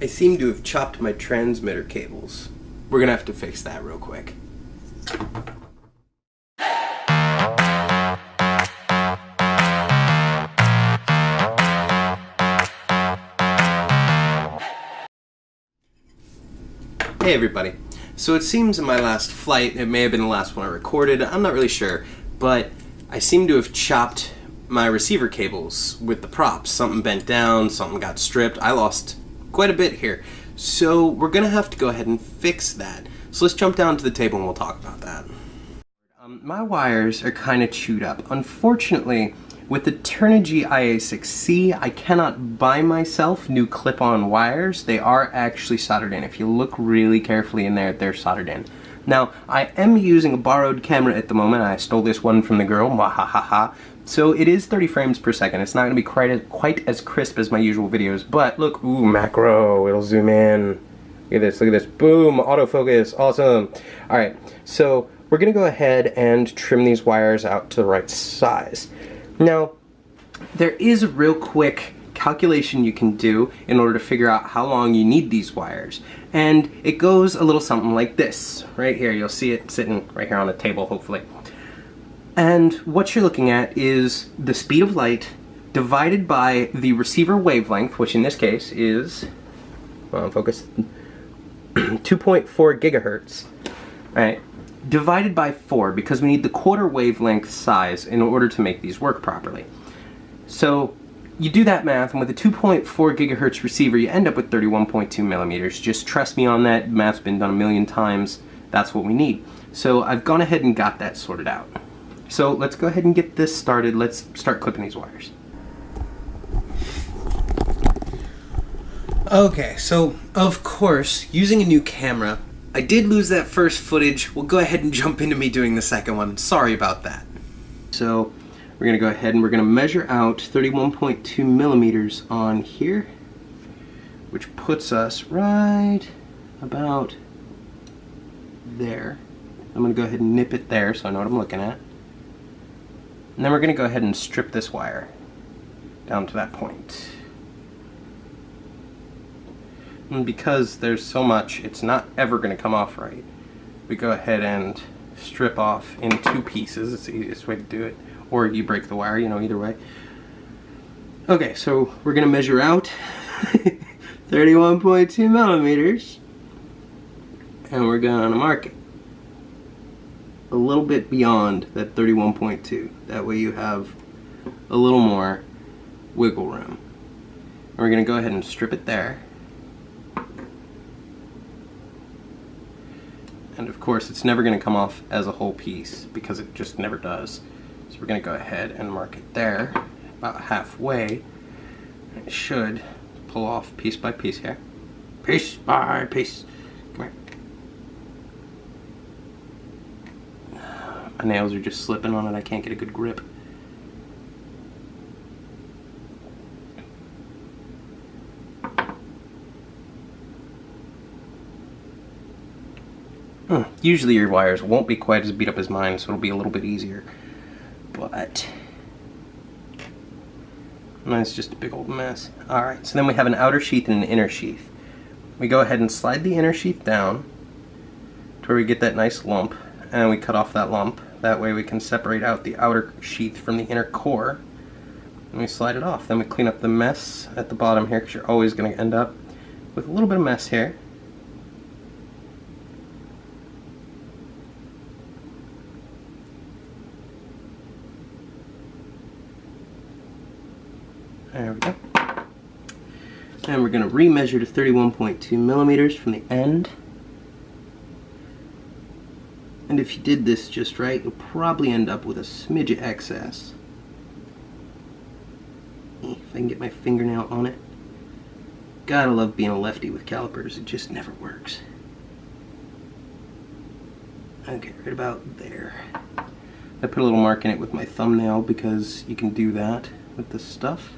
I seem to have chopped my transmitter cables. We're gonna have to fix that real quick. Hey everybody. So it seems in my last flight, it may have been the last one I recorded, I'm not really sure, but I seem to have chopped my receiver cables with the props. Something bent down, something got stripped. I lost quite a bit here. So we're gonna have to go ahead and fix that. So let's jump down to the table and we'll talk about that. My wires are kind of chewed up. Unfortunately, with the Turnigy IA6C, I cannot buy myself new clip-on wires. They are actually soldered in. If you look really carefully in there, they're soldered in. Now, I am using a borrowed camera at the moment. I stole this one from the girl, mwahahaha. So it is 30 frames per second. It's not going to be quite as crisp as my usual videos, but look, ooh, macro, it'll zoom in. Look at this, boom, autofocus, awesome. All right, so we're going to go ahead and trim these wires out to the right size. Now, there is a real quick calculation you can do in order to figure out how long you need these wires. And it goes a little something like this. Right here, you'll see it sitting right here on the table, hopefully. And what you're looking at is the speed of light divided by the receiver wavelength, which in this case is, focus, 2.4 gigahertz, right? Divided by 4, because we need the quarter wavelength size in order to make these work properly. So you do that math, and with a 2.4 gigahertz receiver, you end up with 31.2 millimeters. Just trust me on that. Math's been done a million times. That's what we need. So I've gone ahead and got that sorted out. So let's go ahead and get this started. Let's start clipping these wires. Okay, so of course, using a new camera, I did lose that first footage. We'll go ahead and jump into me doing the second one. Sorry about that. So we're gonna go ahead and we're gonna measure out 31.2 millimeters on here, which puts us right about there. I'm gonna go ahead and nip it there so I know what I'm looking at. And then we're gonna go ahead and strip this wire down to that point. And because there's so much, it's not ever going to come off right. We go ahead and strip off in 2 pieces. It's the easiest way to do it. Or you break the wire, you know, either way. Okay, so we're going to measure out 31.2 millimeters. And we're going to mark it a little bit beyond that 31.2. That way you have a little more wiggle room. And we're going to go ahead and strip it there. And of course, it's never going to come off as a whole piece because it just never does. So we're going to go ahead and mark it there, about halfway. It should pull off piece by piece here. Piece by piece. Come here. My nails are just slipping on it. I can't get a good grip. Usually your wires won't be quite as beat up as mine, so it'll be a little bit easier. But mine's just a big old mess. Alright, so then we have an outer sheath and an inner sheath. We go ahead and slide the inner sheath down to where we get that nice lump, and we cut off that lump. That way we can separate out the outer sheath from the inner core. And we slide it off. Then we clean up the mess at the bottom here, because you're always going to end up with a little bit of mess here. There we go. And we're going to remeasure to 31.2 millimeters from the end. And if you did this just right, you'll probably end up with a smidge of excess. If I can get my fingernail on it. Gotta love being a lefty with calipers, it just never works. Okay, right about there. I put a little mark in it with my thumbnail because you can do that with this stuff.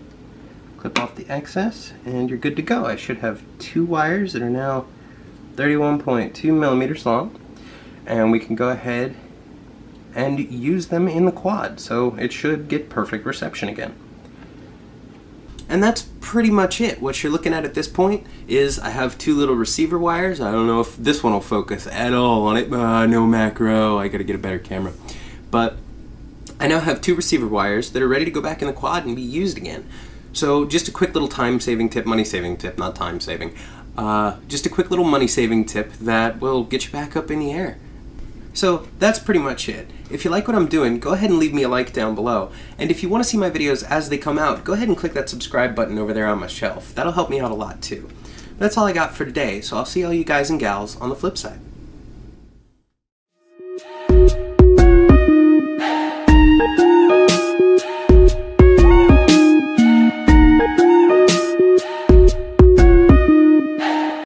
Clip off the excess and you're good to go. I should have 2 wires that are now 31.2 millimeters long, and we can go ahead and use them in the quad, so it should get perfect reception again. And that's pretty much it. What you're looking at this point is I have two little receiver wires. I don't know if this one will focus at all on it. No macro, I gotta get a better camera. But I now have two receiver wires that are ready to go back in the quad and be used again. So just a quick little time-saving tip, money-saving tip, not time-saving. Just a quick little money-saving tip that will get you back up in the air. So that's pretty much it. If you like what I'm doing, go ahead and leave me a like down below. And if you want to see my videos as they come out, go ahead and click that subscribe button over there on my shelf. That'll help me out a lot too. That's all I got for today, so I'll see all you guys and gals on the flip side.